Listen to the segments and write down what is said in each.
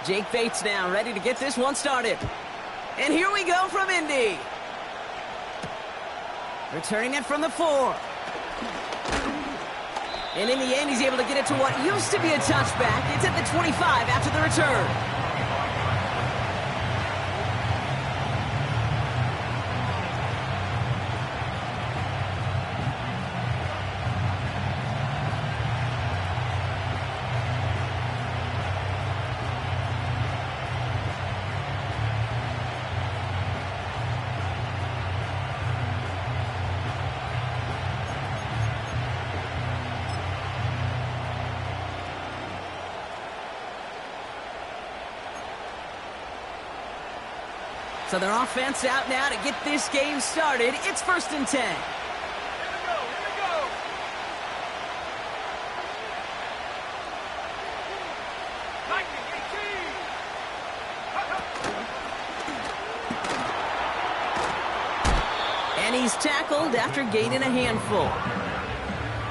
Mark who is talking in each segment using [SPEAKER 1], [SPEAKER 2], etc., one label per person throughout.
[SPEAKER 1] Jake Bates now ready to get this one started. And here we go from Indy. Returning it from the 4. And in the end, he's able to get it to what used to be a touchback. It's at the 25 after the return. So their offense out now to get this game started. It's 1st and 10.
[SPEAKER 2] Here we go.
[SPEAKER 1] And he's tackled after gaining a handful.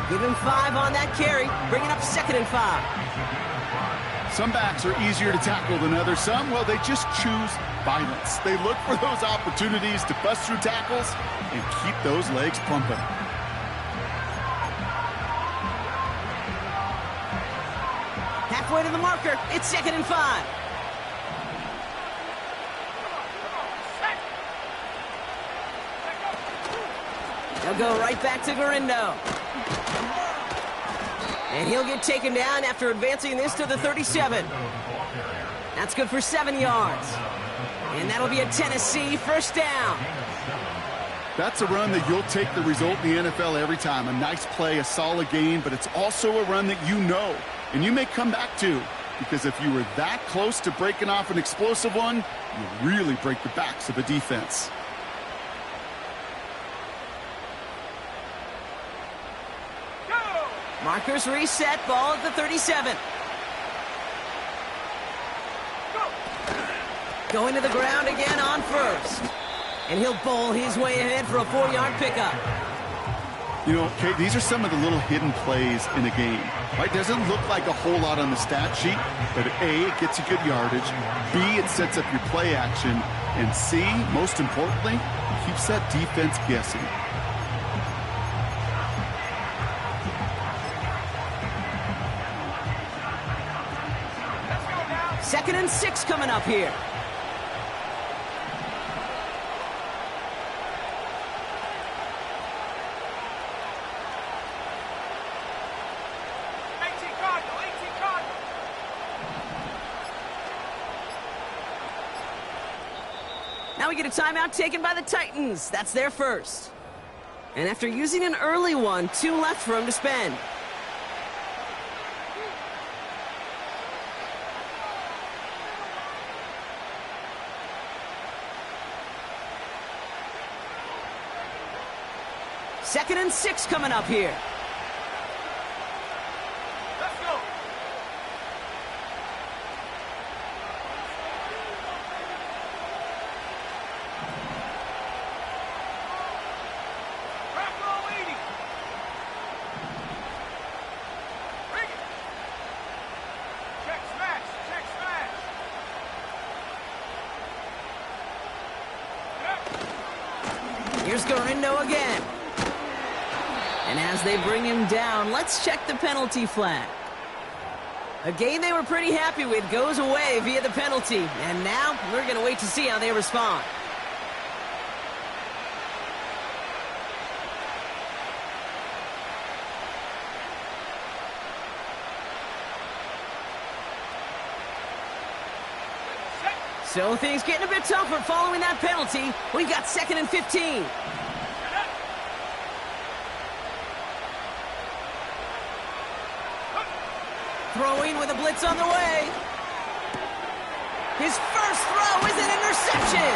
[SPEAKER 1] Give him 5 on that carry, bringing up 2nd and 5.
[SPEAKER 3] Some backs are easier to tackle than others. Some, well, they just choose violence. They look for those opportunities to bust through tackles and keep those legs pumping.
[SPEAKER 1] Halfway to the marker. It's 2nd and 5. They'll go right back to Garindo. And he'll get taken down after advancing this to the 37. That's good for 7 yards. And that'll be a Tennessee 1st down.
[SPEAKER 3] That's a run that you'll take the result in the NFL every time. A nice play, a solid game, but it's also a run that you know and you may come back to, because if you were that close to breaking off an explosive one, you really break the backs of a defense.
[SPEAKER 1] Markers reset, ball at the 37. Going to the ground again on 1st. And he'll bowl his way ahead for a 4-yard pickup.
[SPEAKER 3] You know, Kate, these are some of the little hidden plays in a game. Right? Doesn't look like a whole lot on the stat sheet, but A, it gets you good yardage. B, it sets up your play action. And C, most importantly, keeps that defense guessing.
[SPEAKER 1] Second and 6 coming up here. Now we get a timeout taken by the Titans. That's their first. And after using an early one, 2 left for him to spend. Second and 6 coming up here.
[SPEAKER 2] Let's go. Crack all 80. Bring it. Check smash. Check smash. Yep.
[SPEAKER 1] Here's Garindo again. And as they bring him down, let's check the penalty flag. A game they were pretty happy with goes away via the penalty. And now we're going to wait to see how they respond. So things getting a bit tougher following that penalty. We've got 2nd and 15. Throwing with a blitz on the way. His first throw is an interception.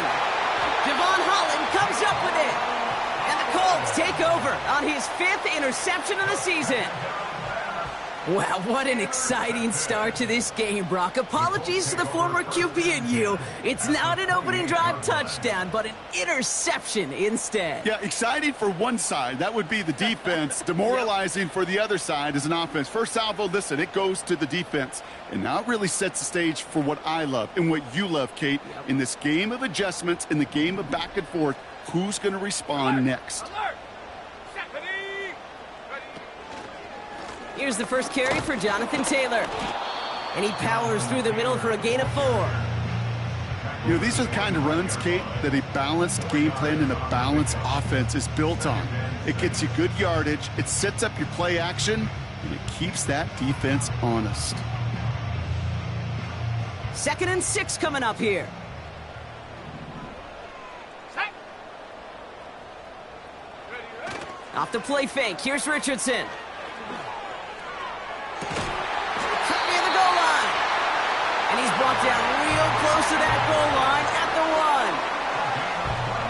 [SPEAKER 1] Javon Holland comes up with it. And the Colts take over on his 5th interception of the season. Wow, what an exciting start to this game, Brock. Apologies to the former QB and you. It's not an opening drive touchdown, but an interception instead.
[SPEAKER 3] Yeah, exciting for one side. That would be the defense. Demoralizing for the other side as an offense. First salvo, listen, it goes to the defense. And now it really sets the stage for what I love and what you love, Kate. In this game of adjustments, in the game of back and forth, who's going to respond next?
[SPEAKER 2] Alert! Set, ready!
[SPEAKER 1] Here's the first carry for Jonathan Taylor. And he powers through the middle for a gain of 4.
[SPEAKER 3] You know, these are the kind of runs, Kate, that a balanced game plan and a balanced offense is built on. It gets you good yardage, it sets up your play action, and it keeps that defense honest.
[SPEAKER 1] 2nd and 6 coming up here.
[SPEAKER 2] Set! Ready, ready!
[SPEAKER 1] Off the play fake, here's Richardson. Near the goal line. And he's brought down real close to that goal line at the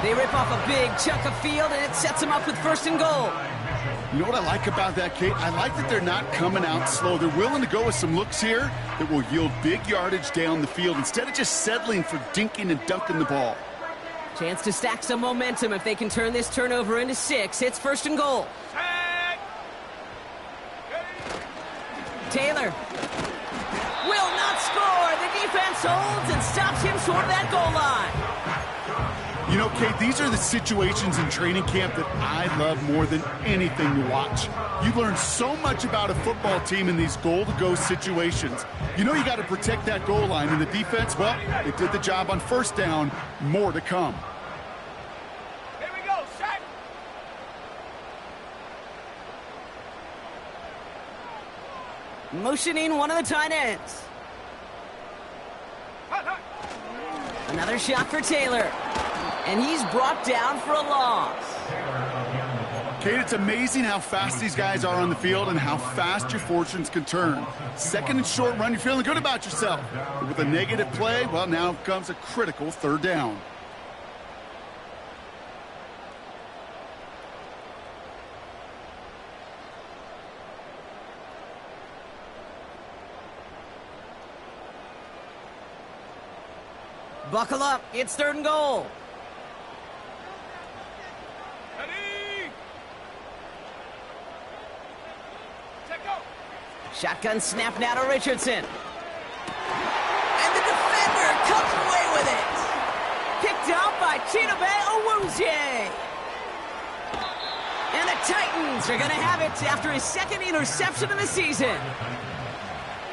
[SPEAKER 1] 1. They rip off a big chunk of field, and it sets them up with 1st and goal.
[SPEAKER 3] You know what I like about that, Kate? I like that they're not coming out slow. They're willing to go with some looks here that will yield big yardage down the field instead of just settling for dinking and dunking the ball.
[SPEAKER 1] Chance to stack some momentum if they can turn this turnover into 6. It's 1st and goal.
[SPEAKER 2] Set! Ready!
[SPEAKER 1] Taylor will not score. The defense holds and stops him short of that goal line.
[SPEAKER 3] You know, Kate, these are the situations in training camp that I love more than anything to watch. You learn so much about a football team in these goal-to-go situations. You know you got to protect that goal line, and the defense, well, they did the job on 1st down. More to come.
[SPEAKER 2] Here we go, set!
[SPEAKER 1] Motioning one of the tight ends.
[SPEAKER 2] Hut, hut.
[SPEAKER 1] Another shot for Taylor. And he's brought down for a loss.
[SPEAKER 3] Kate, it's amazing how fast these guys are on the field and how fast your fortunes can turn. 2nd and short run, you're feeling good about yourself. But with a negative play, well, now comes a critical 3rd down.
[SPEAKER 1] Buckle up, it's 3rd and goal.
[SPEAKER 2] Ready! Set, go!
[SPEAKER 1] Shotgun snap now to Richardson. And the defender comes away with it. Picked up by Chidobe Awuzie. And the Titans are going to have it after his 2nd interception of the season.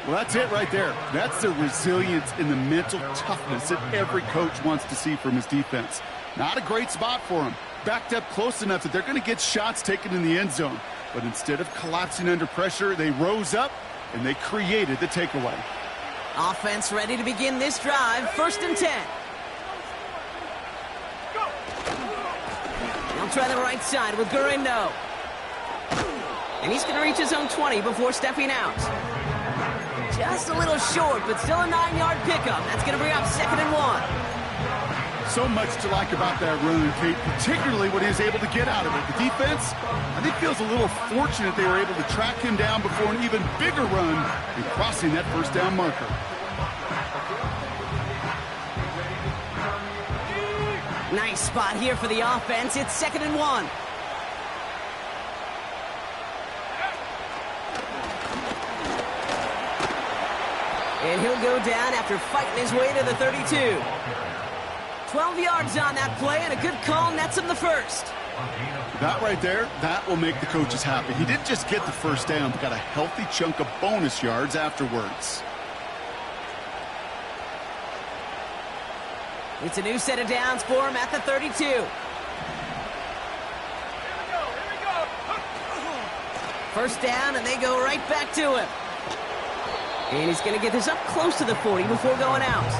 [SPEAKER 3] Well, that's it right there. That's the resilience and the mental toughness that every coach wants to see from his defense. Not a great spot for him. Backed up close enough that they're going to get shots taken in the end zone. But instead of collapsing under pressure, they rose up and they created the takeaway.
[SPEAKER 1] Offense ready to begin this drive. 1st and 10.
[SPEAKER 2] Go!
[SPEAKER 1] They'll try the right side with Gurindo. And he's going to reach his own 20 before stepping out. Just a little short, but still a 9-yard pickup. That's going to bring up 2nd and 1.
[SPEAKER 3] So much to like about that run, Kate, particularly what he was able to get out of it. The defense, I think, feels a little fortunate they were able to track him down before an even bigger run and crossing that 1st down marker.
[SPEAKER 1] Nice spot here for the offense. It's 2nd and 1. And he'll go down after fighting his way to the 32. 12 yards on that play, and a good call nets him the 1st.
[SPEAKER 3] That right there, that will make the coaches happy. He didn't just get the 1st down, but got a healthy chunk of bonus yards afterwards.
[SPEAKER 1] It's a new set of downs for him at the 32.
[SPEAKER 2] Here we go!
[SPEAKER 1] 1st down, and they go right back to him. And he's going to get this up close to the 40 before going out.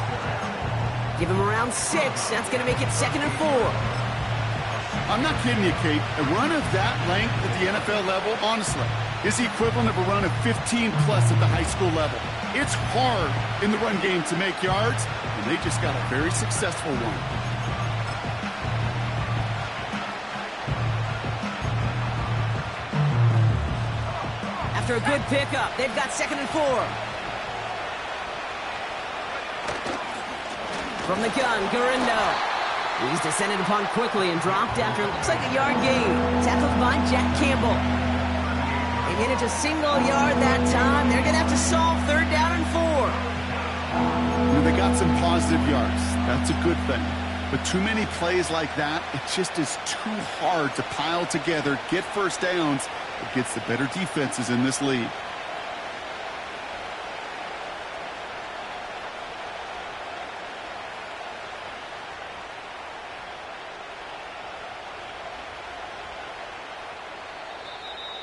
[SPEAKER 1] Give him around 6. That's going to make it 2nd and 4.
[SPEAKER 3] I'm not kidding you, Kate. A run of that length at the NFL level, honestly, is the equivalent of a run of 15-plus at the high school level. It's hard in the run game to make yards, and they just got a very successful one.
[SPEAKER 1] After a good pickup, they've got 2nd and 4. From the gun, Garindo. He's descended upon quickly and dropped after it looks like a yard gain. Tackled by Jack Campbell. They managed a single yard that time. They're going to have to solve 3rd down and 4.
[SPEAKER 3] They got some positive yards. That's a good thing. But too many plays like that, it just is too hard to pile together, get first downs against the better defenses in this league.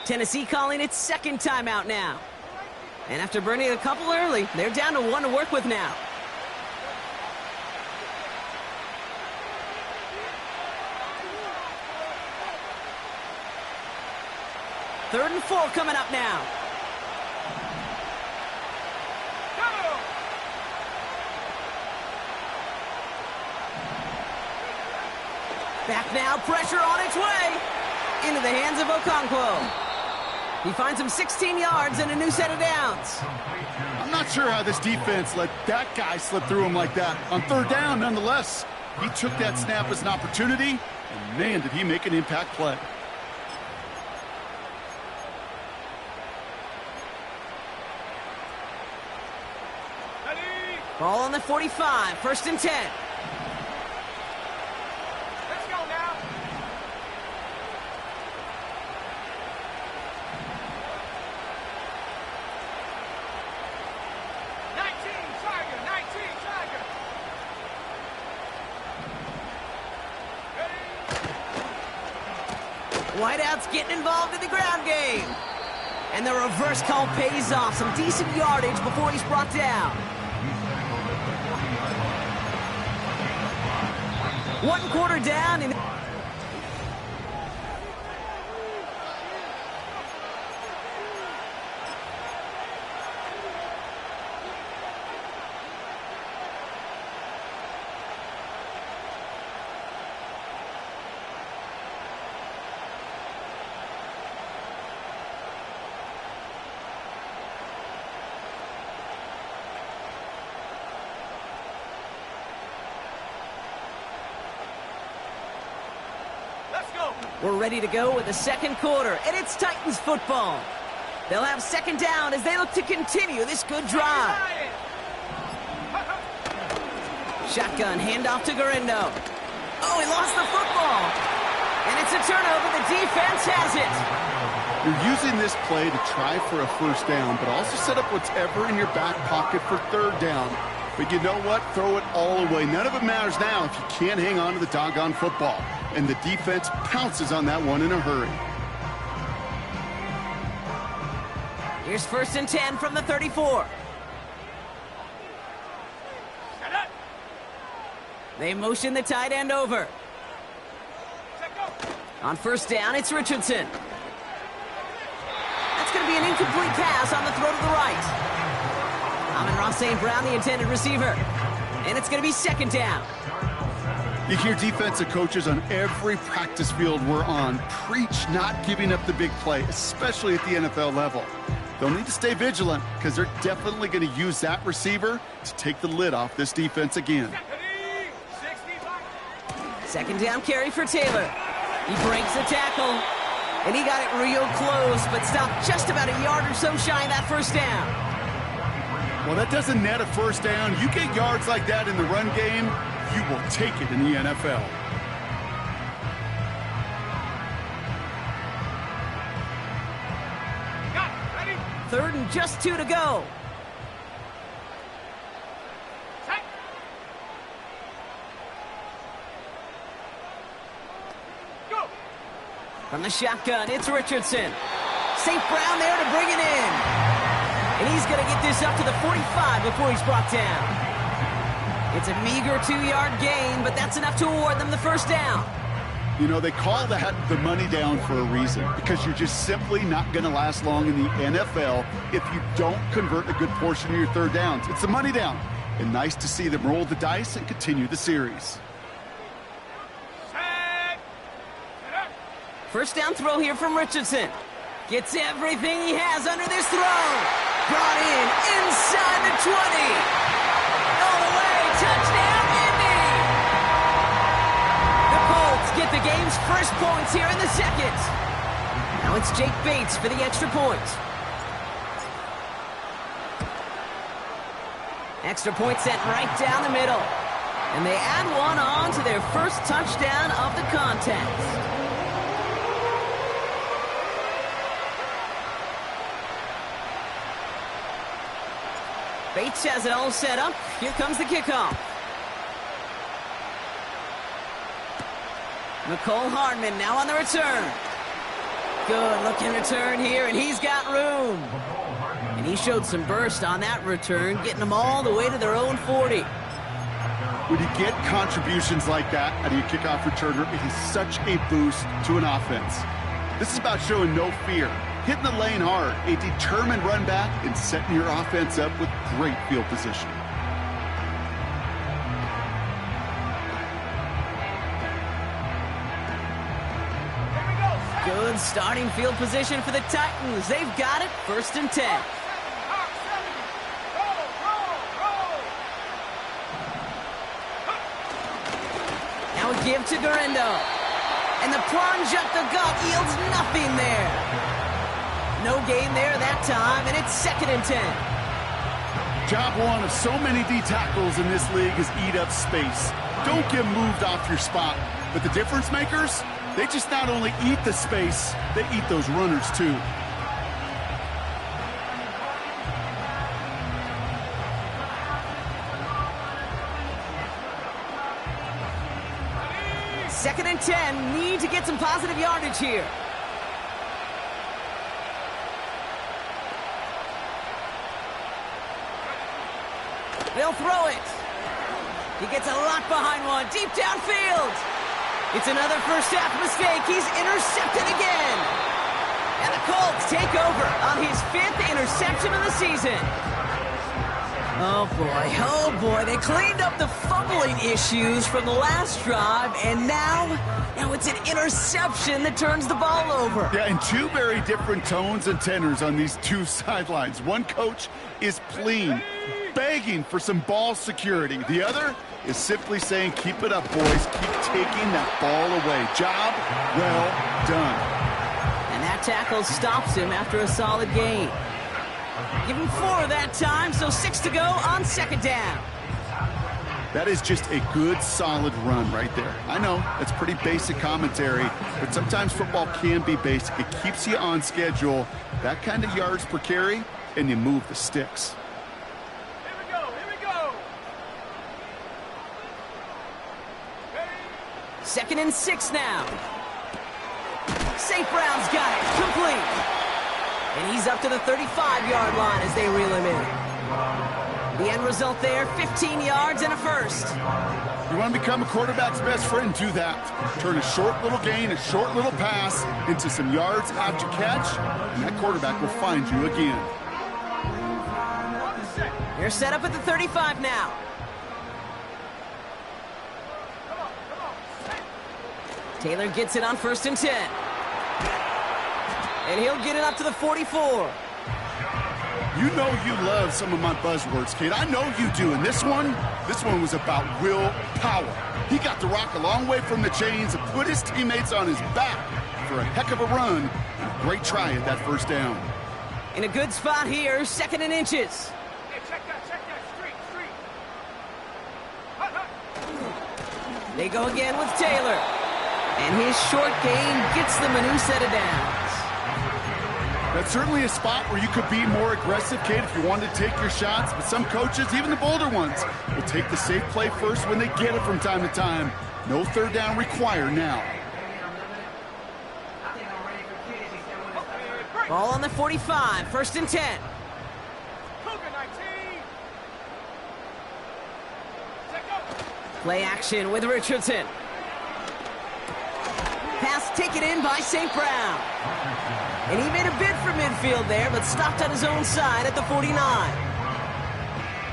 [SPEAKER 1] Tennessee calling its 2nd timeout now. And after burning a couple early, they're down to 1 to work with now. Third and 4 coming up now. Back now, pressure on its way. Into the hands of Okonkwo. He finds him 16 yards and a new set of downs.
[SPEAKER 3] I'm not sure how this defense let that guy slip through him like that. On 3rd down, nonetheless, he took that snap as an opportunity, and man, did he make an impact play.
[SPEAKER 1] Ball on the 45, 1st and 10.
[SPEAKER 2] Let's go now.
[SPEAKER 1] Whiteout's getting involved in the ground game. And the reverse call pays off. Some decent yardage before he's brought down. 1 quarter down. And we're ready to go with the 2nd quarter, and it's Titans football. They'll have 2nd down as they look to continue this good drive. Shotgun, handoff to Garindo. Oh, he lost the football. And it's a turnover. The defense has it.
[SPEAKER 3] You're using this play to try for a 1st down, but also set up whatever in your back pocket for 3rd down. But you know what? Throw it all away. None of it matters now if you can't hang on to the doggone football. And the defense pounces on that one in a hurry.
[SPEAKER 1] Here's 1st and 10 from the 34. They motion the tight end over. On 1st down, it's Richardson. That's going to be an incomplete pass on the throw to the right. Amon-Ra St. Brown, the intended receiver. And it's going to be 2nd down.
[SPEAKER 3] You hear defensive coaches on every practice field we're on preach not giving up the big play, especially at the NFL level. They'll need to stay vigilant because they're definitely going to use that receiver to take the lid off this defense again.
[SPEAKER 1] 2nd down carry for Taylor. He breaks the tackle, and he got it real close, but stopped just about a yard or so shy of that 1st down.
[SPEAKER 3] Well, that doesn't net a 1st down. You get yards like that in the run game, you will take it in the NFL.
[SPEAKER 2] Ready?
[SPEAKER 1] 3rd and just 2 to go.
[SPEAKER 2] Set. Go.
[SPEAKER 1] From the shotgun, it's Richardson. St. Brown there to bring it in. And he's going to get this up to the 45 before he's brought down. It's a meager 2-yard gain, but that's enough to award them the 1st down.
[SPEAKER 3] You know, they call that the money down for a reason, because you're just simply not going to last long in the NFL if you don't convert a good portion of your 3rd downs. It's the money down. And nice to see them roll the dice and continue the series.
[SPEAKER 2] Set.
[SPEAKER 1] 1st down throw here from Richardson. Gets everything he has under this throw. Brought in inside the 20. All the way. Touchdown, Indy. The Colts get the game's first points here in the second. Now it's Jake Bates for the extra point. Extra point set right down the middle. And they add one on to their first touchdown of the contest. Bates has it all set up. Here comes the kickoff. Nicole Hardman now on the return. Good looking return here, and he's got room. And he showed some burst on that return, getting them all the way to their own 40.
[SPEAKER 3] When you get contributions like that out of your kickoff returner, it is such a boost to an offense. This is about showing no fear, hitting the lane hard, a determined run back, and setting your offense up with great field position.
[SPEAKER 1] Good starting field position for the Titans. They've got it, 1st and 10. Now a give to Garindo. And the plunge up the gut yields nothing there. No gain there that time, and it's 2nd and 10.
[SPEAKER 3] Job one of so many D tackles in this league is eat up space. Don't get moved off your spot. But the difference makers, they just not only eat the space, they eat those runners too.
[SPEAKER 1] Second and 10, need to get some positive yardage here. They'll throw it. He gets a lot behind one, deep downfield. It's another first half mistake. He's intercepted again. And the Colts take over on his 5th interception of the season. Oh boy, they cleaned up the fumbling issues from the last drive, and now it's an interception that turns the ball over.
[SPEAKER 3] Yeah, and two very different tones and tenors on these two sidelines. One coach is pleading, begging for some ball security. The other is simply saying, keep it up, boys. Keep taking that ball away. Job well done.
[SPEAKER 1] And that tackle stops him after a solid gain. Give him 4 that time, so 6 to go on 2nd down.
[SPEAKER 3] That is just a good, solid run right there. I know, that's pretty basic commentary, but sometimes football can be basic. It keeps you on schedule, that kind of yards per carry, and you move the sticks.
[SPEAKER 2] Here we go.
[SPEAKER 1] 2nd and 6 now. St. Brown's got it, complete. And he's up to the 35-yard line as they reel him in. The end result there, 15 yards and a first.
[SPEAKER 3] You want to become a quarterback's best friend, do that. Turn a short little gain, a short little pass into some yards after catch, and that quarterback will find you again.
[SPEAKER 1] They're set up at the 35 now. Taylor gets it on 1st and 10. And he'll get it up to the 44.
[SPEAKER 3] You know you love some of my buzzwords, kid. I know you do. And this one was about willpower. He got the rock a long way from the chains and put his teammates on his back for a heck of a run. Great try at that 1st down.
[SPEAKER 1] In a good spot here, 2nd and inches.
[SPEAKER 2] Hey, check that. Street.
[SPEAKER 1] They go again with Taylor. And his short gain gets them a new set of downs.
[SPEAKER 3] That's certainly a spot where you could be more aggressive, kid, if you wanted to take your shots. But some coaches, even the bolder ones, will take the safe play first when they get it from time to time. No 3rd down required now.
[SPEAKER 1] Ball on the 45, 1st and 10. Play action with Richardson. Pass taken in by St. Brown. And he made a bid for midfield there, but stopped on his own side at the 49.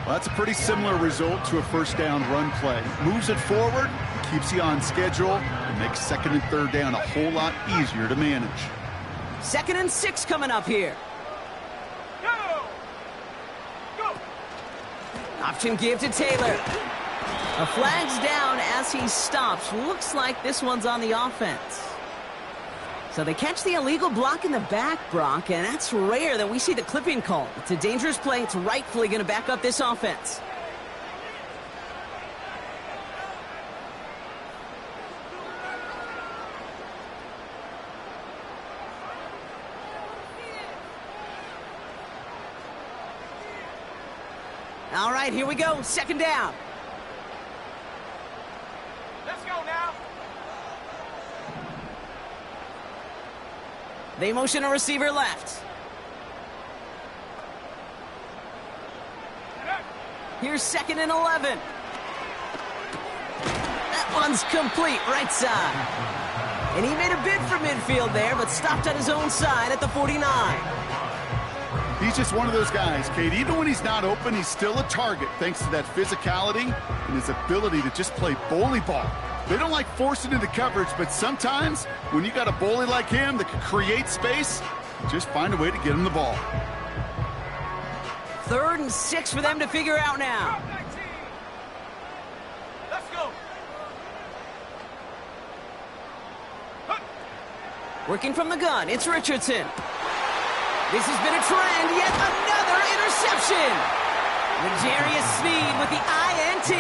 [SPEAKER 3] Well, that's a pretty similar result to a 1st down run play. Moves it forward, keeps you on schedule, and makes 2nd and 3rd down a whole lot easier to manage.
[SPEAKER 1] 2nd and 6 coming up here.
[SPEAKER 2] Go! Go!
[SPEAKER 1] Option give to Taylor. A flag's down as he stops. Looks like this one's on the offense. So they catch the illegal block in the back, Brock, and that's rare that we see the clipping call. It's a dangerous play. It's rightfully going to back up this offense. All right, here we go. 2nd down.
[SPEAKER 2] Let's go now!
[SPEAKER 1] They motion a receiver left. Here's 2nd and 11. That one's complete, right side. And he made a bid for midfield there, but stopped on his own side at the 49.
[SPEAKER 3] He's just one of those guys, Kate. Even when he's not open, he's still a target thanks to that physicality and his ability to just play bully ball. They don't like forcing into coverage, but sometimes when you got a bully like him that can create space, just find a way to get him the ball.
[SPEAKER 1] 3rd and 6 for them to figure out now.
[SPEAKER 2] Drop 19! Let's go!
[SPEAKER 1] Working from the gun, it's Richardson. This has been a trend, yet another interception. L'Jarius Sneed with the INT.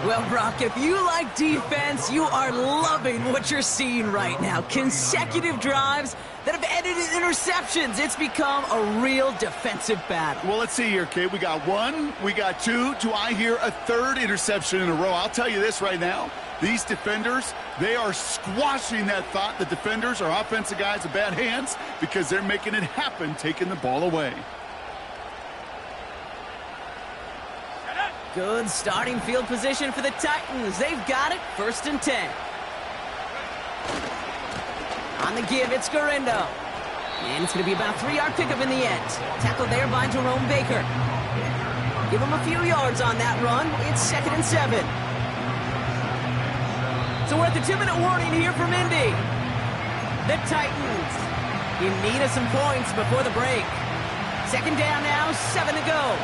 [SPEAKER 1] Well, Brock, if you like defense, you are loving what you're seeing right now. Consecutive drives that have ended in interceptions. It's become a real defensive battle.
[SPEAKER 3] Well, let's see here, Kate. We got 1, we got 2. Do I hear a 3rd interception in a row? I'll tell you this right now. These defenders, they are squashing that thought the defenders are offensive guys with bad hands because they're making it happen, taking the ball away.
[SPEAKER 1] Good starting field position for the Titans. They've got it. 1st and 10. On the give, it's Garindo. And it's going to be about a 3-yard pickup in the end. Tackled there by Jerome Baker. Give him a few yards on that run. It's 2nd and 7. So we're at the 2-minute warning here from Indy. The Titans in need of some points before the break. 2nd down now, 7 to go.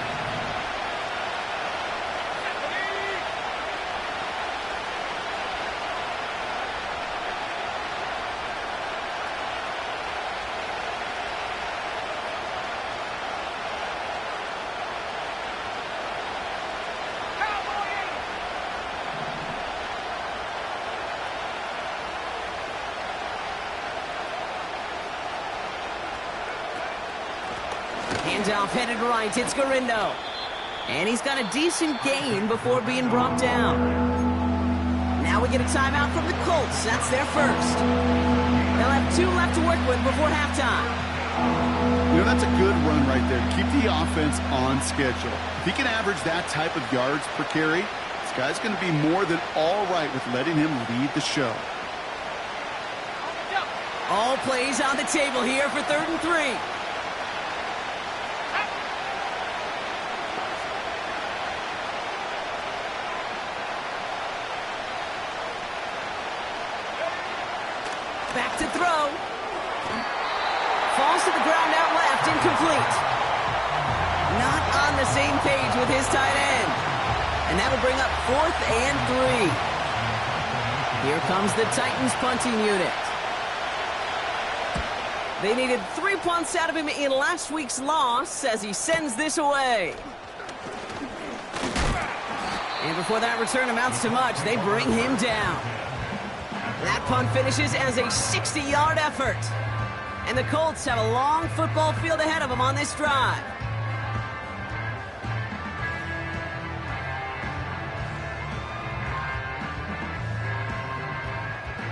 [SPEAKER 1] Handoff headed right, it's Garindo. And he's got a decent gain before being brought down. Now we get a timeout from the Colts. That's their first. They'll have 2 left to work with before halftime.
[SPEAKER 3] You know, that's a good run right there. Keep the offense on schedule. If he can average that type of yards per carry, this guy's going to be more than all right with letting him lead the show.
[SPEAKER 1] All plays on the table here for 3rd and 3. Back to throw. Falls to the ground out left, incomplete. Not on the same page with his tight end. And that'll bring up 4th and 3. Here comes the Titans punting unit. They needed 3 punts out of him in last week's loss as he sends this away. And before that return amounts to much, they bring him down. That punt finishes as a 60-yard effort. And the Colts have a long football field ahead of them on this drive.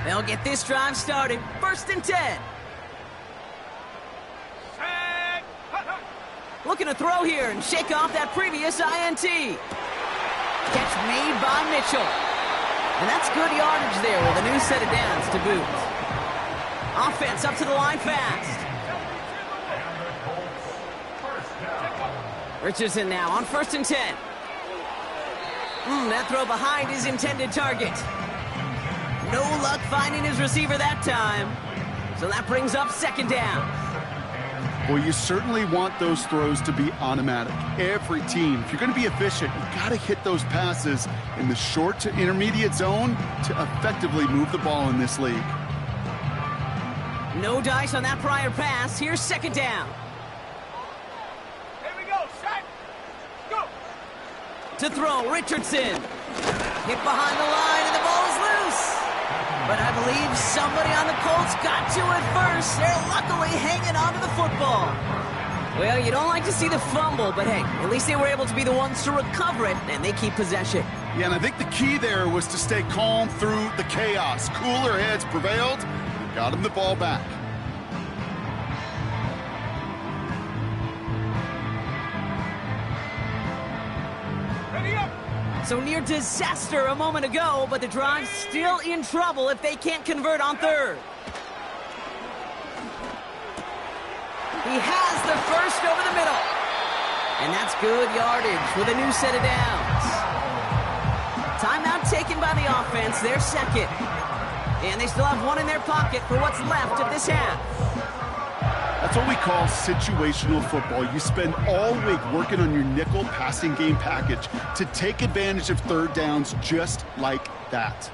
[SPEAKER 1] They'll get this drive started. 1st and 10. Looking to throw here and shake off that previous INT. Catch made by Mitchell. And that's good yardage there with a new set of downs to boot. Offense up to the line fast. Richardson now on 1st and 10. That throw behind his intended target. No luck finding his receiver that time. So that brings up second down.
[SPEAKER 3] Well, you certainly want those throws to be automatic. Every team, if you're going to be efficient, you got to hit those passes in the short to intermediate zone to effectively move the ball in this league.
[SPEAKER 1] No dice on that prior pass. Here's second down.
[SPEAKER 2] Here we go. Set. Go.
[SPEAKER 1] To throw, Richardson. Hit behind the line, and the ball is loose. But I believe somebody on the Colts got to it first. They're luckily hanging on to the football. Well, you don't like to see the fumble, but hey, at least they were able to be the ones to recover it, and they keep possession.
[SPEAKER 3] Yeah, and I think the key there was to stay calm through the chaos. Cooler heads prevailed and got him the ball back.
[SPEAKER 2] Ready up.
[SPEAKER 1] So near disaster a moment ago, but the drive's still in trouble if they can't convert on third. He has the first over the middle. And that's good yardage with a new set of downs. Timeout taken by the offense, their second. And they still have one in their pocket for what's left of this half.
[SPEAKER 3] That's what we call situational football. You spend all week working on your nickel passing game package to take advantage of third downs just like that.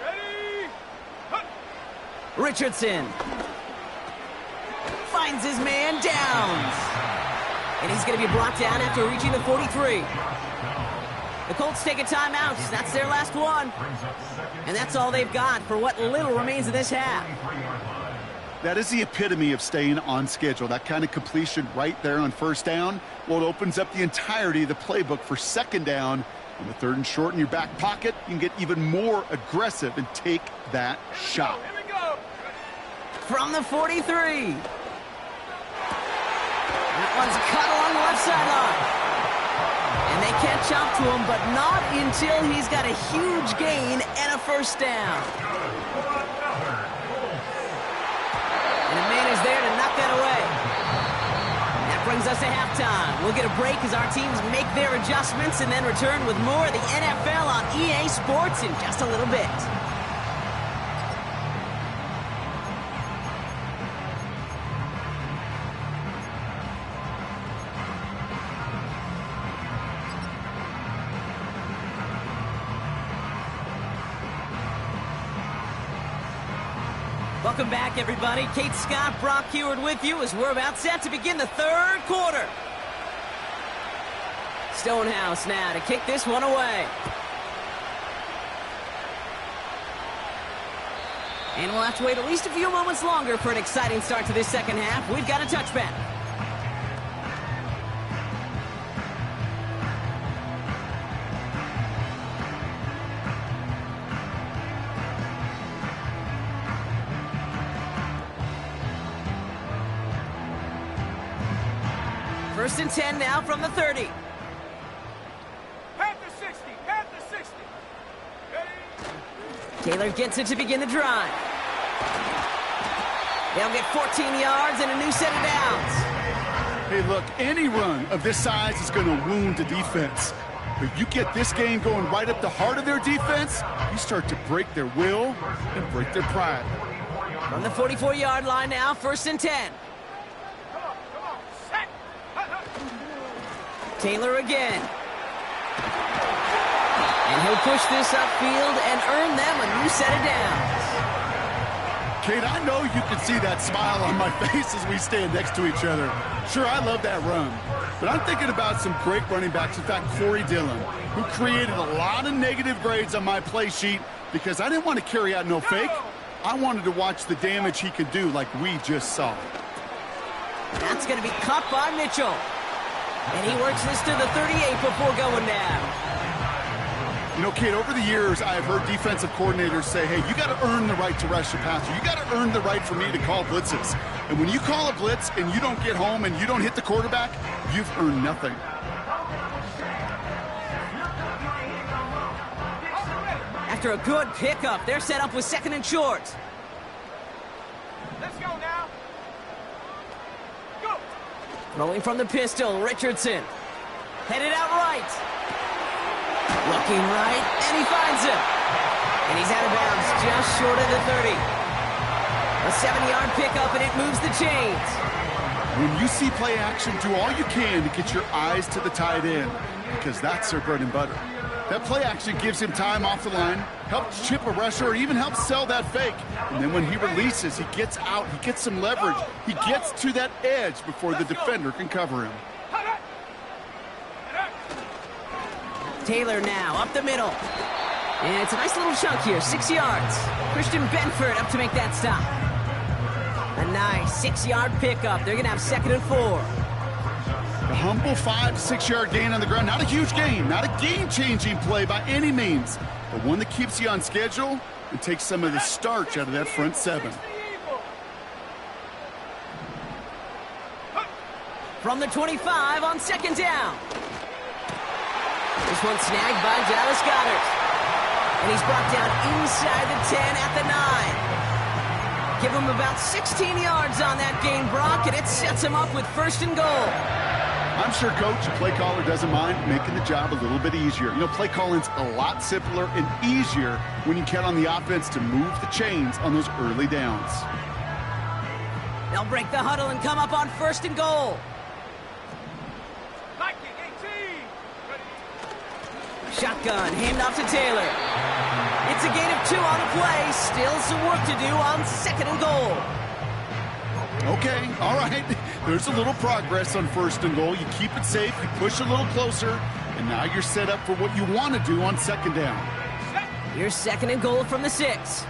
[SPEAKER 2] Ready. Hunt.
[SPEAKER 1] Richardson finds his man Downs. And he's going to be brought down after reaching the 43. The Colts take a timeout. That's their last one. And that's all they've got for what little remains of this half.
[SPEAKER 3] That is the epitome of staying on schedule. That kind of completion right there on first down. Well, it opens up the entirety of the playbook for second down. On the third and short in your back pocket, you can get even more aggressive and take that shot.
[SPEAKER 2] Here we go.
[SPEAKER 1] From the 43. That one's cut along the left sideline. And they catch up to him, but not until he's got a huge gain and a first down. And a man is there to knock that away. That brings us to halftime. We'll get a break as our teams make their adjustments and then return with more of the NFL on EA Sports in just a little bit. Welcome back, everybody. Kate Scott, Brock Heward with you as we're about set to begin the third quarter. Stonehouse now to kick this one away. And we'll have to wait at least a few moments longer for an exciting start to this second half. We've got a touchback. First and 10 now from the 30.
[SPEAKER 2] Panther 60. Panther 60. Ready.
[SPEAKER 1] Taylor gets it to begin the drive. They'll get 14 yards and a new set of downs.
[SPEAKER 3] Hey, look, any run of this size is going to wound the defense. But you get this game going right up the heart of their defense, you start to break their will and break their pride.
[SPEAKER 1] From the 44-yard line now, first and 10.
[SPEAKER 2] Come on. Set. Hunt.
[SPEAKER 1] Taylor again. And he'll push this upfield and earn them a new set of downs.
[SPEAKER 3] Kate, I know you can see that smile on my face as we stand next to each other. Sure, I love that run. But I'm thinking about some great running backs. In fact, Corey Dillon, who created a lot of negative grades on my play sheet because I didn't want to carry out no fake. I wanted to watch the damage he could do like we just saw.
[SPEAKER 1] That's going to be cut by Mitchell. And he works this to the 38 before going down.
[SPEAKER 3] You know, Kate, over the years, I've heard defensive coordinators say, hey, you got to earn the right to rush the passer. You got to earn the right for me to call blitzes. And when you call a blitz and you don't get home and you don't hit the quarterback, you've earned nothing.
[SPEAKER 1] After a good pickup, they're set up with second and short.
[SPEAKER 2] Let's go now. Go.
[SPEAKER 1] Throwing from the pistol, Richardson. Headed out right. Looking right, and he finds him. And he's out of bounds just short of the 30. A 7-yard pickup, and it moves the chains.
[SPEAKER 3] When you see play action, do all you can to get your eyes to the tight end, because that's their bread and butter. That play action gives him time off the line, helps chip a rusher, or even helps sell that fake. And then when he releases, he gets out, he gets some leverage. He gets to that edge before the defender can cover him.
[SPEAKER 1] Taylor now up the middle. And it's a nice little chunk here, 6 yards. Christian Benford up to make that stop. A nice 6-yard pickup. They're going to have 2nd and 4.
[SPEAKER 3] A humble 5 to 6 yard gain on the ground. Not a huge gain, not a game-changing play by any means, but one that keeps you on schedule and takes some of the starch out of that front 7.
[SPEAKER 1] From the 25 on 2nd down. This one snagged by Dallas Goedert. And he's brought down inside the 10 at the 9. Give him about 16 yards on that gain, Brock, and it sets him up with 1st and goal.
[SPEAKER 3] I'm sure Coach, the play caller, doesn't mind making the job a little bit easier. You know, play calling's a lot simpler and easier when you count on the offense to move the chains on those early downs.
[SPEAKER 1] They'll break the huddle and come up on 1st and goal. Shotgun, hand off to Taylor. It's a gain of 2 on the play. Still some work to do on 2nd and goal.
[SPEAKER 3] Okay, all right. There's a little progress on 1st and goal. You keep it safe, you push a little closer, and now you're set up for what you want to do on 2nd down.
[SPEAKER 1] Here's 2nd and goal from the 6.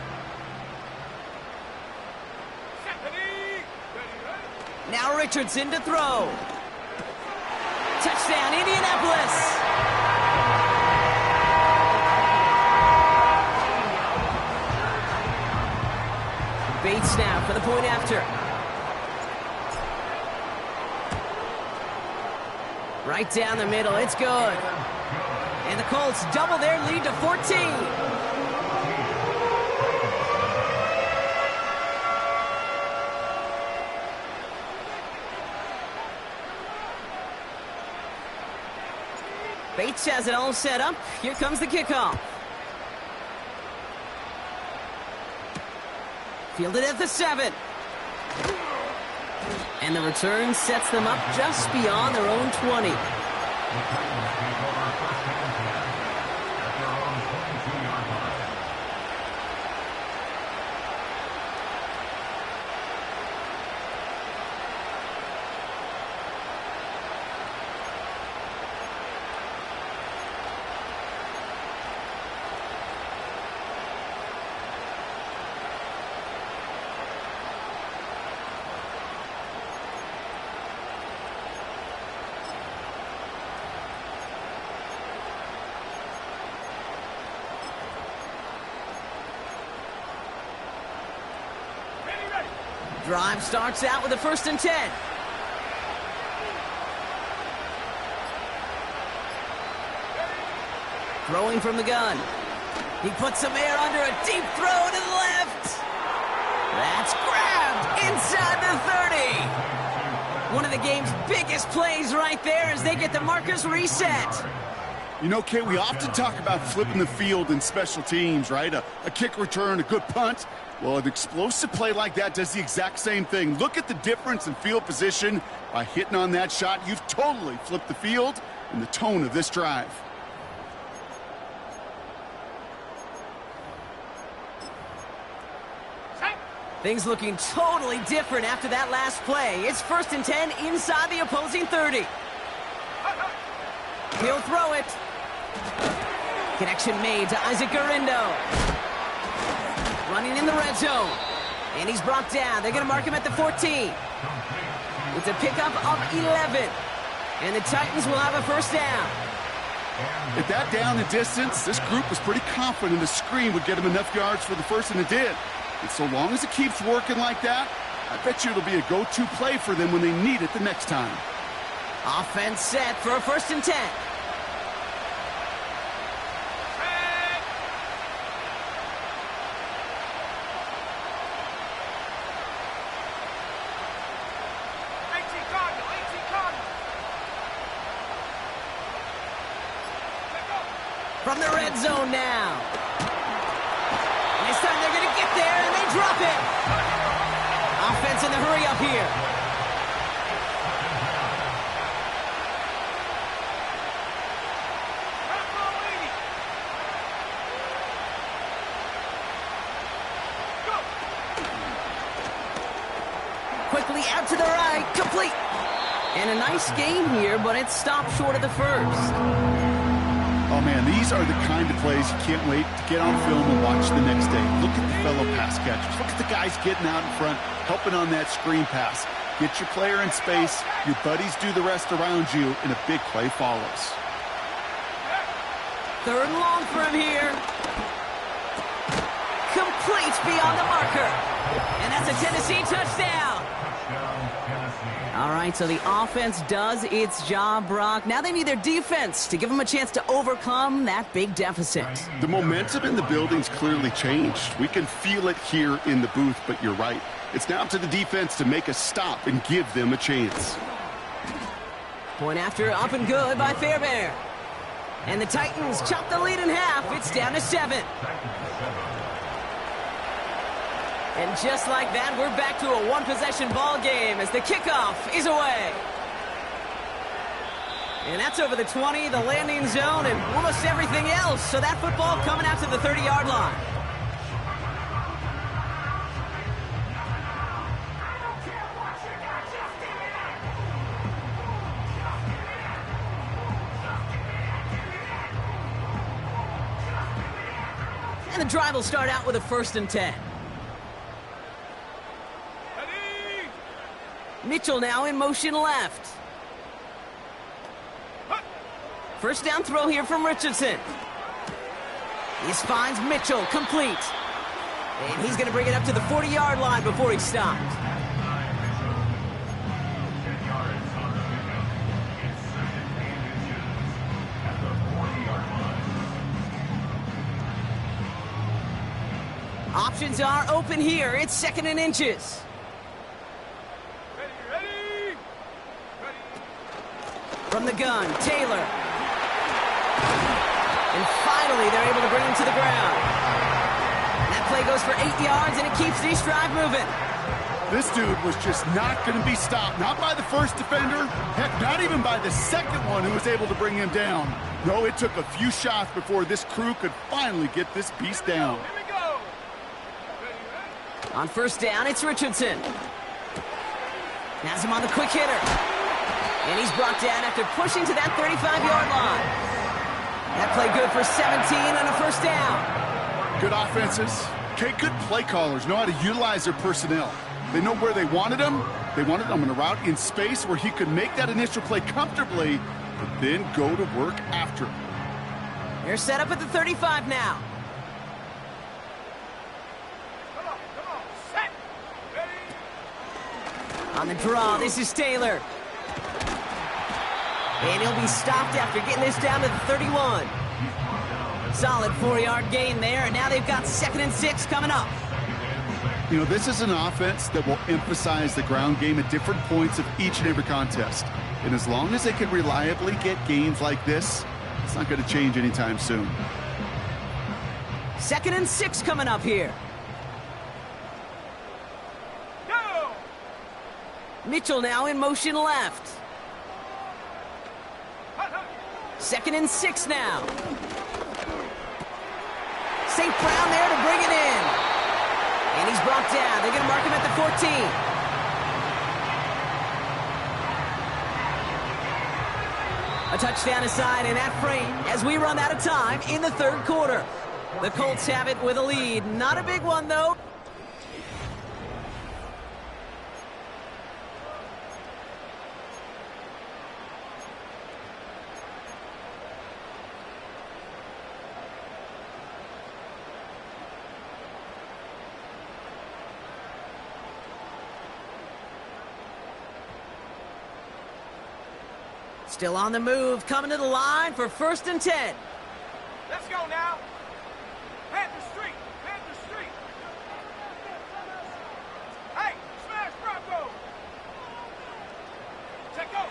[SPEAKER 1] Now Richardson to throw. Touchdown, Indianapolis. Bates now for the point after. Right down the middle, it's good. And the Colts double their lead to 14. Bates has it all set up. Here comes the kickoff. Fielded at the 7. And the return sets them up just beyond their own 20. Drive starts out with a 1st and 10. Throwing from the gun. He puts some air under a deep throw to the left. That's grabbed inside the 30. One of the game's biggest plays right there as they get the markers reset.
[SPEAKER 3] You know, Kate, we often talk about flipping the field in special teams, right? A kick return, a good punt. Well, an explosive play like that does the exact same thing. Look at the difference in field position. By hitting on that shot, you've totally flipped the field and the tone of this drive.
[SPEAKER 1] Things looking totally different after that last play. It's 1st and 10 inside the opposing 30. He'll throw it. Connection made to Isaac Garindo. Running in the red zone. And he's brought down. They're going to mark him at the 14. It's a pickup of 11. And the Titans will have a 1st down.
[SPEAKER 3] At that down and distance, this group was pretty confident the screen would get him enough yards for the 1st, and it did. And so long as it keeps working like that, I bet you it'll be a go-to play for them when they need it the next time.
[SPEAKER 1] Offense set for a 1st and 10. From the red zone now. And this time they're going to get there, and they drop it. Offense in the hurry up here. Quickly out to the right, complete. And a nice gain here, but it stopped short of the first.
[SPEAKER 3] Oh, man, these are the kind of plays you can't wait to get on film and watch the next day. Look at the fellow pass catchers. Look at the guys getting out in front, helping on that screen pass. Get your player in space, your buddies do the rest around you, and a big play follows.
[SPEAKER 1] Third and long for him here. Complete beyond the marker. And that's a Tennessee touchdown. All right, so the offense does its job, Brock. Now they need their defense to give them a chance to overcome that big deficit.
[SPEAKER 3] The momentum in the building's clearly changed. We can feel it here in the booth, but you're right. It's now up to the defense to make a stop and give them a chance.
[SPEAKER 1] Point after, up and good by Fairbairn. And the Titans chop the lead in half. It's down to 7. And just like that, we're back to a one-possession ball game as the kickoff is away. And that's over the 20, the landing zone, and almost everything else. So that football coming out to the 30-yard line. And the drive will start out with a 1st and 10. Mitchell now in motion left. First down throw here from Richardson. He finds Mitchell complete. And he's going to bring it up to the 40-yard line before he stopped. Options are open here. It's 2nd and inches. From the gun, Taylor. And finally, they're able to bring him to the ground. And that play goes for 8 yards, and it keeps this drive moving.
[SPEAKER 3] This dude was just not going to be stopped. Not by the first defender. Heck, not even by the second one who was able to bring him down. No, it took a few shots before this crew could finally get this beast down.
[SPEAKER 2] Here we go.
[SPEAKER 1] On first down, it's Richardson. Has him on the quick hitter. And he's brought down after pushing to that 35-yard line. That play good for 17 and a first down.
[SPEAKER 3] Good offenses. Okay, good play callers know how to utilize their personnel. They know where they wanted him. They wanted him in a route in space where he could make that initial play comfortably, but then go to work after.
[SPEAKER 1] They're set up at the 35 now.
[SPEAKER 2] Come on, set. Ready.
[SPEAKER 1] On the draw, this is Taylor. And he'll be stopped after getting this down to the 31. Solid 4-yard gain there, and now they've got 2nd and 6 coming up.
[SPEAKER 3] You know, this is an offense that will emphasize the ground game at different points of each and every contest. And as long as they can reliably get gains like this, it's not going to change anytime soon.
[SPEAKER 1] 2nd and 6 coming up here.
[SPEAKER 2] Go.
[SPEAKER 1] Mitchell now in motion left. 2nd and 6 now. St. Brown there to bring it in. And he's brought down. They're going to mark him at the 14. A touchdown aside in that frame as we run out of time in the 3rd quarter. The Colts have it with a lead. Not a big one, though. Still on the move, coming to the line for 1st and 10.
[SPEAKER 2] Let's go now. Head the street. Head the street. Hey, smash Bronco. Check go.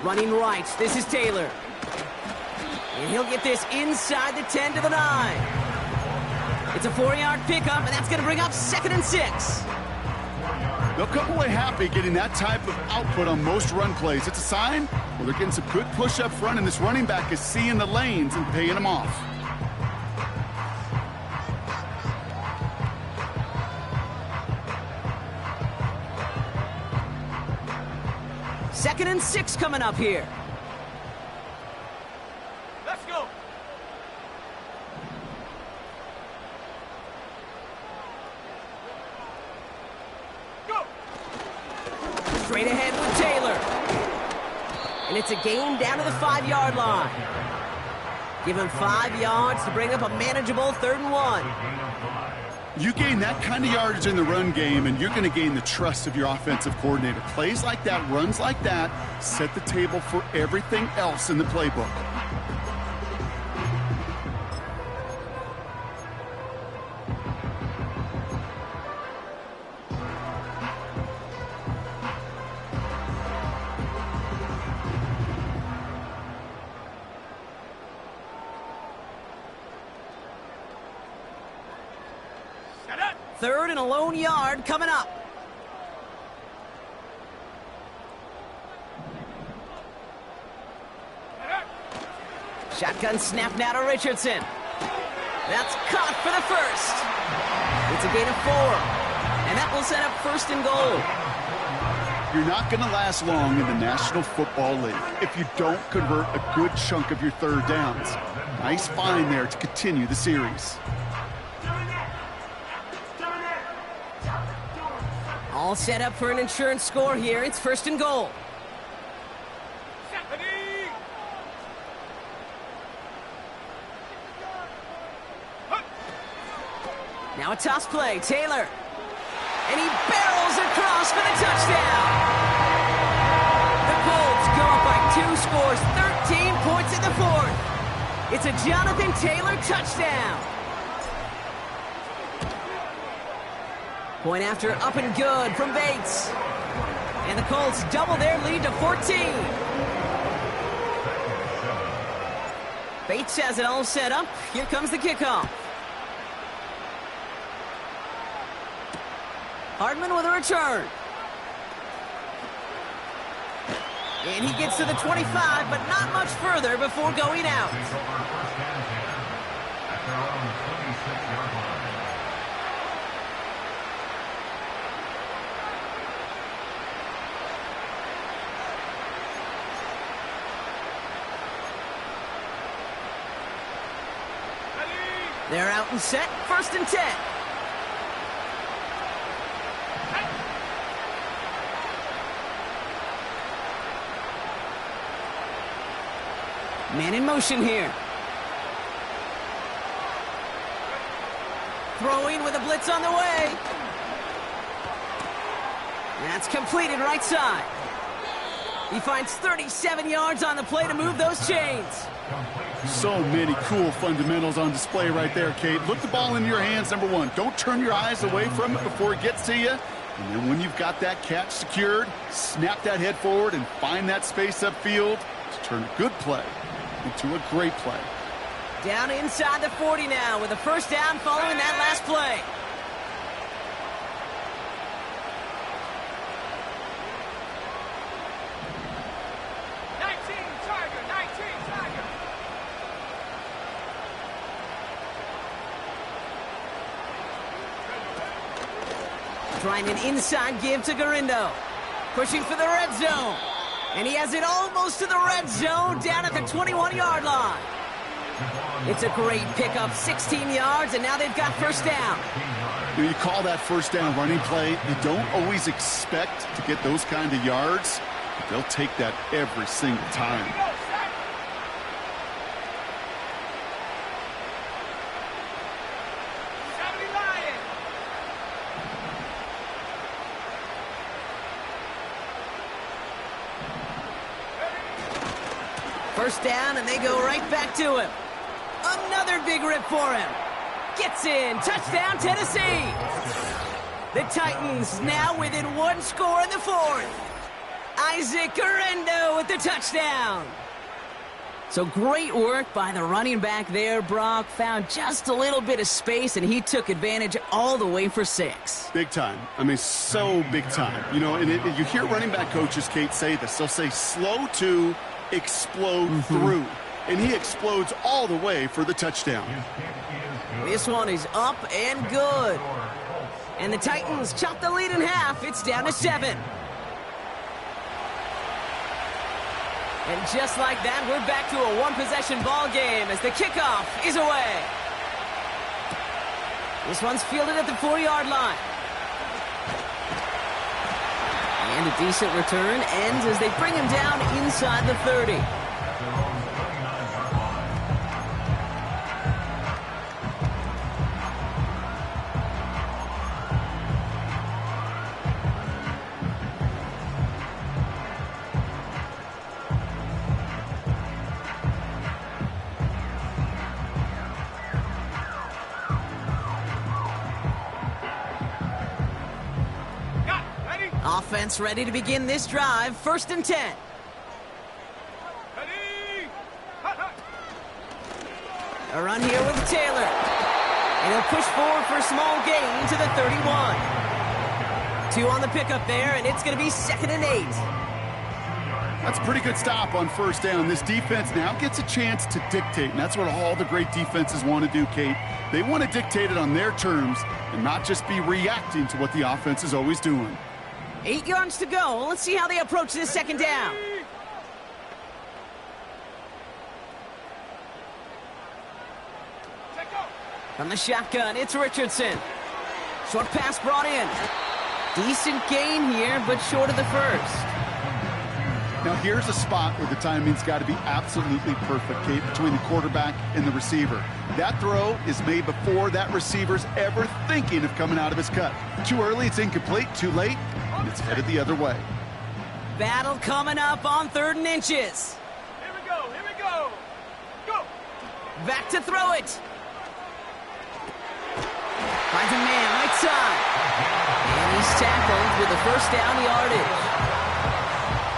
[SPEAKER 1] Running right, this is Taylor. And he'll get this inside the 10 to the 9. It's a 4-yard pickup, and that's going to bring up 2nd and 6.
[SPEAKER 3] They'll come away happy getting that type of output on most run plays. It's a sign, well, they're getting some good push up front, and this running back is seeing the lanes and paying them off.
[SPEAKER 1] Second and 6 coming up here.
[SPEAKER 2] Let's go. Go.
[SPEAKER 1] Straight ahead with Taylor. And it's a gain down to the 5-yard line. Give him 5 yards to bring up a manageable 3rd and 1.
[SPEAKER 3] You gain that kind of yardage in the run game, and you're going to gain the trust of your offensive coordinator. Plays like that, runs like that, set the table for everything else in the playbook.
[SPEAKER 1] Third and a lone yard coming up. Shotgun snap now to Richardson. That's caught for the first. It's a gain of 4. And that will set up 1st and goal.
[SPEAKER 3] You're not going to last long in the National Football League if you don't convert a good chunk of your 3rd downs. Nice find there to continue the series.
[SPEAKER 1] All set up for an insurance score here. It's 1st and goal. Now a toss play. Taylor. And he barrels across for the touchdown. The Colts go up by 2 scores, 13 points in the 4th. It's a Jonathan Taylor touchdown. Point after up and good from Bates. And the Colts double their lead to 14. Bates has it all set up. Here comes the kickoff. Hardman with a return. And he gets to the 25, but not much further before going out. They're out and set, 1st and 10. Man in motion here. Throwing with a blitz on the way. That's completed right side. He finds 37 yards on the play to move those chains.
[SPEAKER 3] So many cool fundamentals on display right there, Kate. Look the ball in your hands, number 1. Don't turn your eyes away from it before it gets to you. And then when you've got that catch secured, snap that head forward and find that space upfield to turn a good play into a great play.
[SPEAKER 1] Down inside the 40 now with a 1st down following that last play. Trying an inside give to Garindo. Pushing for the red zone. And he has it almost to the red zone down at the 21-yard line. It's a great pickup, 16 yards, and now they've got 1st down.
[SPEAKER 3] You call that 1st down running play. You don't always expect to get those kind of yards, but they'll take that every single time.
[SPEAKER 1] First down, and they go right back to him. Another big rip for him. Gets in. Touchdown, Tennessee. The Titans now within 1 score in the 4th. Isaac Garindo with the touchdown. So great work by the running back there, Brock. Found just a little bit of space, and he took advantage all the way for 6.
[SPEAKER 3] Big time. I mean, so big time. You know, and you hear running back coaches, Kate, say this. They'll say slow to explode through. And he explodes all the way for the touchdown.
[SPEAKER 1] This one is up and good. And the Titans chop the lead in half. It's down to 7. And just like that, we're back to a one-possession ball game as the kickoff is away. This one's fielded at the 4-yard line. And a decent return ends as they bring him down inside the 30. Offense ready to begin this drive. 1st and 10.
[SPEAKER 2] Ready?
[SPEAKER 1] A run here with Taylor. And he'll push forward for a small gain to the 31. 2 on the pickup there, and it's going to be 2nd and 8.
[SPEAKER 3] That's a pretty good stop on 1st down. This defense now gets a chance to dictate, and that's what all the great defenses want to do, Kate. They want to dictate it on their terms and not just be reacting to what the offense is always doing.
[SPEAKER 1] 8 yards to go. Let's see how they approach this 2nd down. From the shotgun, it's Richardson. Short pass brought in. Decent gain here, but short of the 1st.
[SPEAKER 3] Now here's a spot where the timing's got to be absolutely perfect, Kate, between the quarterback and the receiver. That throw is made before that receiver's ever thinking of coming out of his cut. Too early, it's incomplete. Too late, and it's headed the other way.
[SPEAKER 1] Battle coming up on 3rd and inches.
[SPEAKER 2] Here we go, here we go. Go.
[SPEAKER 1] Back to throw it. Finds a man right side. And he's tackled with the 1st down yardage.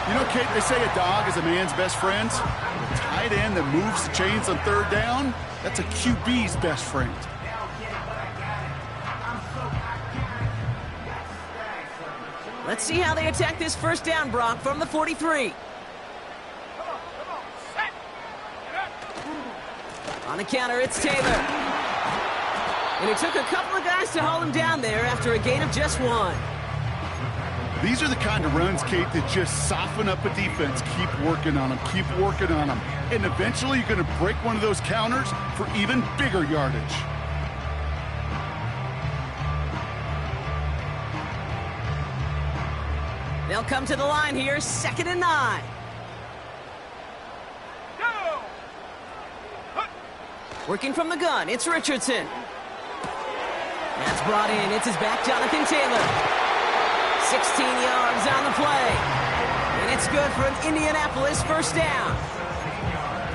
[SPEAKER 3] You know, Kate, they say a dog is a man's best friend. A tight end that moves the chains on 3rd down, that's a QB's best friend.
[SPEAKER 1] Let's see how they attack this 1st down, Brock, from the 43.
[SPEAKER 2] Come on, set. Get up.
[SPEAKER 1] On the counter, it's Taylor. And it took a couple of guys to hold him down there after a gain of just 1.
[SPEAKER 3] These are the kind of runs, Kate, that just soften up a defense. Keep working on them, keep working on them. And eventually you're going to break one of those counters for even bigger yardage.
[SPEAKER 1] They'll come to the line here, 2nd and 9.
[SPEAKER 2] Go.
[SPEAKER 1] Working from the gun, it's Richardson. That's brought in, it's his back, Jonathan Taylor. 16 yards on the play. And it's good for an Indianapolis 1st down.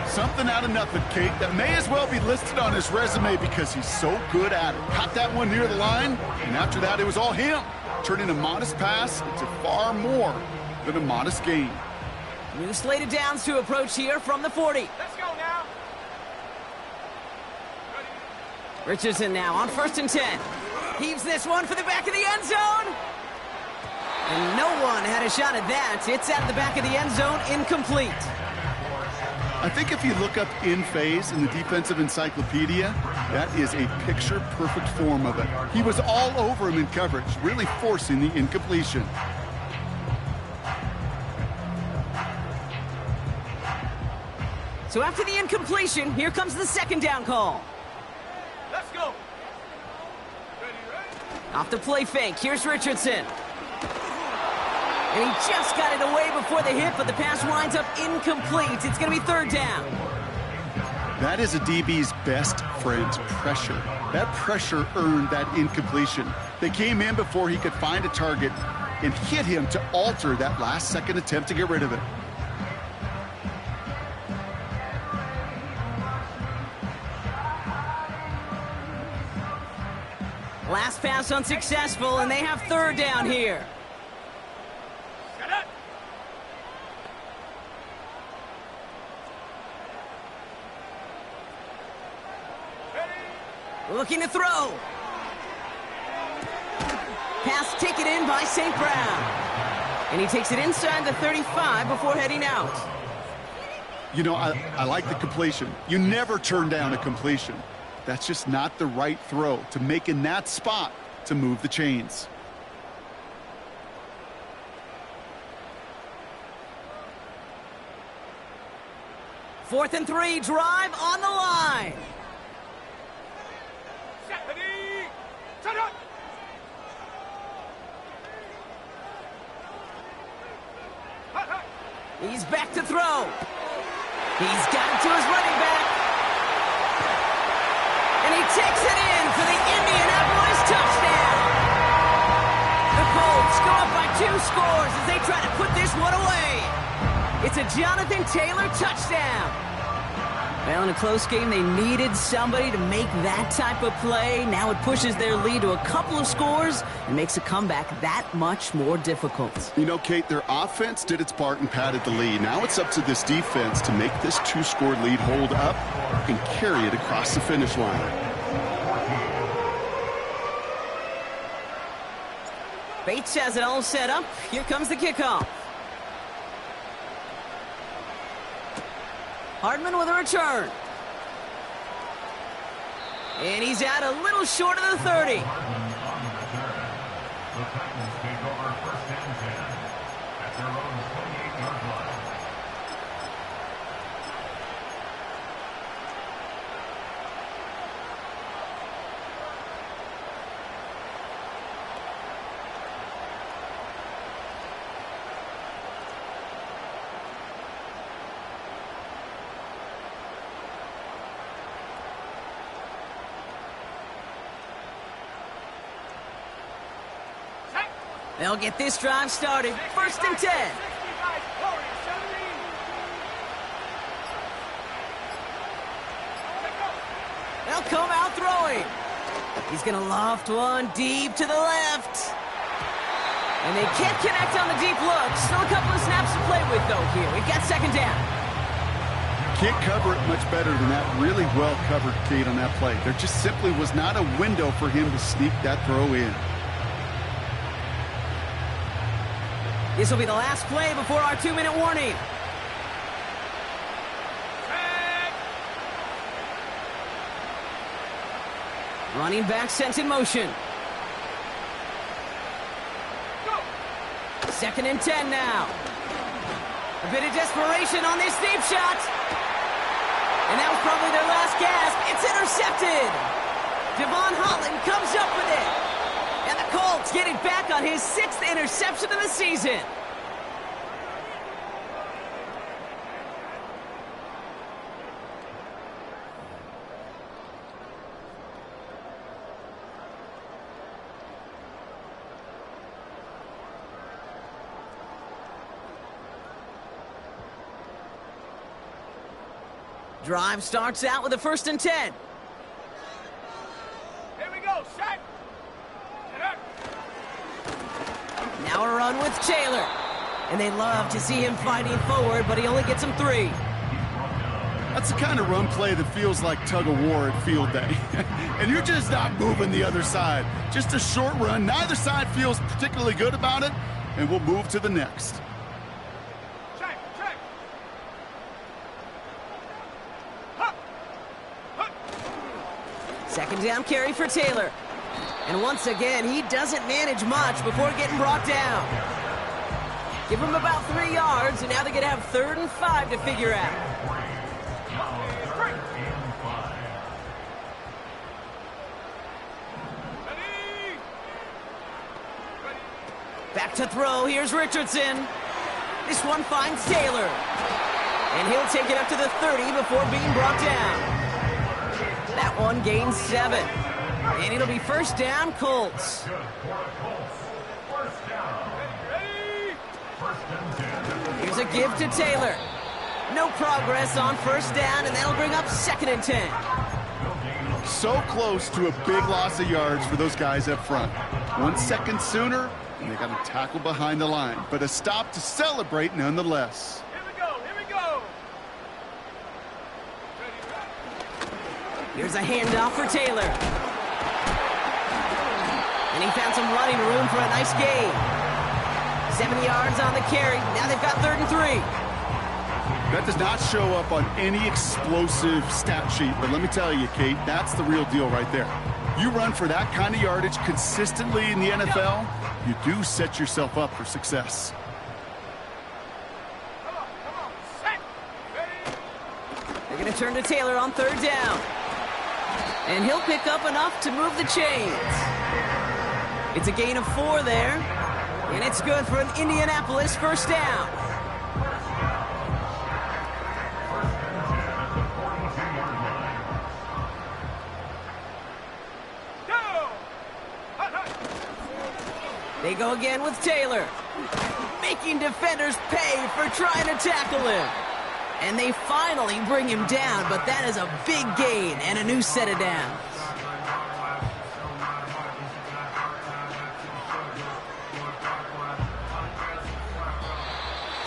[SPEAKER 3] Something out of nothing, Kate, that may as well be listed on his resume because he's so good at it. Caught that one near the line, and after that it was all him. Turning a modest pass into far more than a modest gain.
[SPEAKER 1] New slated downs to approach here from the 40.
[SPEAKER 2] Let's go now.
[SPEAKER 1] Richardson now on 1st and 10. Heaves this one for the back of the end zone. And no one had a shot at that. It's at the back of the end zone, incomplete.
[SPEAKER 3] I think if you look up in phase in the defensive encyclopedia, that is a picture-perfect form of it. He was all over him in coverage, really forcing the incompletion.
[SPEAKER 1] So after the incompletion, here comes the 2nd down call.
[SPEAKER 2] Let's go. Ready?
[SPEAKER 1] Off the play fake, here's Richardson. And he just got it away before the hit, but the pass winds up incomplete. It's going to be 3rd down.
[SPEAKER 3] That is a DB's best friend, pressure. That pressure earned that incompletion. They came in before he could find a target and hit him to alter that last-second attempt to get rid of it.
[SPEAKER 1] Last pass unsuccessful, and they have 3rd down here. Looking to throw. Pass taken in by St. Brown. And he takes it inside the 35 before heading out.
[SPEAKER 3] You know, I like the completion. You never turn down a completion. That's just not the right throw to make in that spot to move the chains.
[SPEAKER 1] Fourth and 3, drive on the line. He's back to throw. He's got it to his running back. And he takes it in for the Indianapolis touchdown. The Colts go up by 2 scores as they try to put this one away. It's a Jonathan Taylor touchdown. Well, in a close game, they needed somebody to make that type of play. Now it pushes their lead to a couple of scores and makes a comeback that much more difficult.
[SPEAKER 3] You know, Kate, their offense did its part and padded the lead. Now it's up to this defense to make this 2-score lead hold up and carry it across the finish line.
[SPEAKER 1] Bates has it all set up. Here comes the kickoff. Hardman with a return. And he's out a little short of the 30. They'll get this drive started. First and 10. They'll come out throwing. He's going to loft one deep to the left. And they can't connect on the deep look. Still a couple of snaps to play with, though, here. We've got second down.
[SPEAKER 3] Can't cover it much better than that. Really well covered, Kate, on that play. There just simply was not a window for him to sneak that throw in.
[SPEAKER 1] This will be the last play before our 2-minute warning. Running back sent in motion. Second and 10 now. A bit of desperation on this deep shot. And that was probably their last gasp. It's intercepted. Devon Holland comes up with it. And the Colts get it back on his 6th interception of the season. Drive starts out with a 1st and 10.
[SPEAKER 2] Here we go, set.
[SPEAKER 1] Now a run with Taylor. And they love to see him fighting forward, but he only gets him 3.
[SPEAKER 3] That's the kind of run play that feels like tug-of-war at field day. And you're just not moving the other side. Just a short run. Neither side feels particularly good about it, and we'll move to the next.
[SPEAKER 2] Check.
[SPEAKER 1] Second down carry for Taylor. And once again, he doesn't manage much before getting brought down. Give him about 3 yards, and now they're going to have 3rd and 5 to figure out. Back to throw. Here's Richardson. This one finds Taylor. And he'll take it up to the 30 before being brought down. That one gains 7. And it'll be first down, Colts. Here's a give to Taylor. No progress on first down, and that'll bring up 2nd and 10.
[SPEAKER 3] So close to a big loss of yards for those guys up front. 1 second sooner, and they got a tackle behind the line. But a stop to celebrate nonetheless.
[SPEAKER 2] Here we go.
[SPEAKER 1] Here's a handoff for Taylor. And he found some running room for a nice gain. 7 yards on the carry. Now they've got 3rd and 3.
[SPEAKER 3] That does not show up on any explosive stat sheet, but let me tell you, Kate, that's the real deal right there. You run for that kind of yardage consistently in the NFL, you do set yourself up for success.
[SPEAKER 2] Come on, set, ready.
[SPEAKER 1] They're going to turn to Taylor on 3rd down. And he'll pick up enough to move the chains. It's a gain of 4 there. And it's good for an Indianapolis 1st down. They go again with Taylor, making defenders pay for trying to tackle him. And they finally bring him down, but that is a big gain and a new set of downs.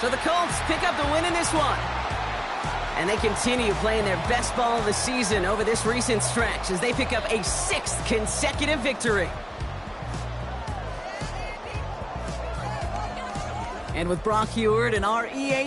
[SPEAKER 1] So the Colts pick up the win in this one. And they continue playing their best ball of the season over this recent stretch as they pick up a 6th consecutive victory. And with Brock Heward and our EA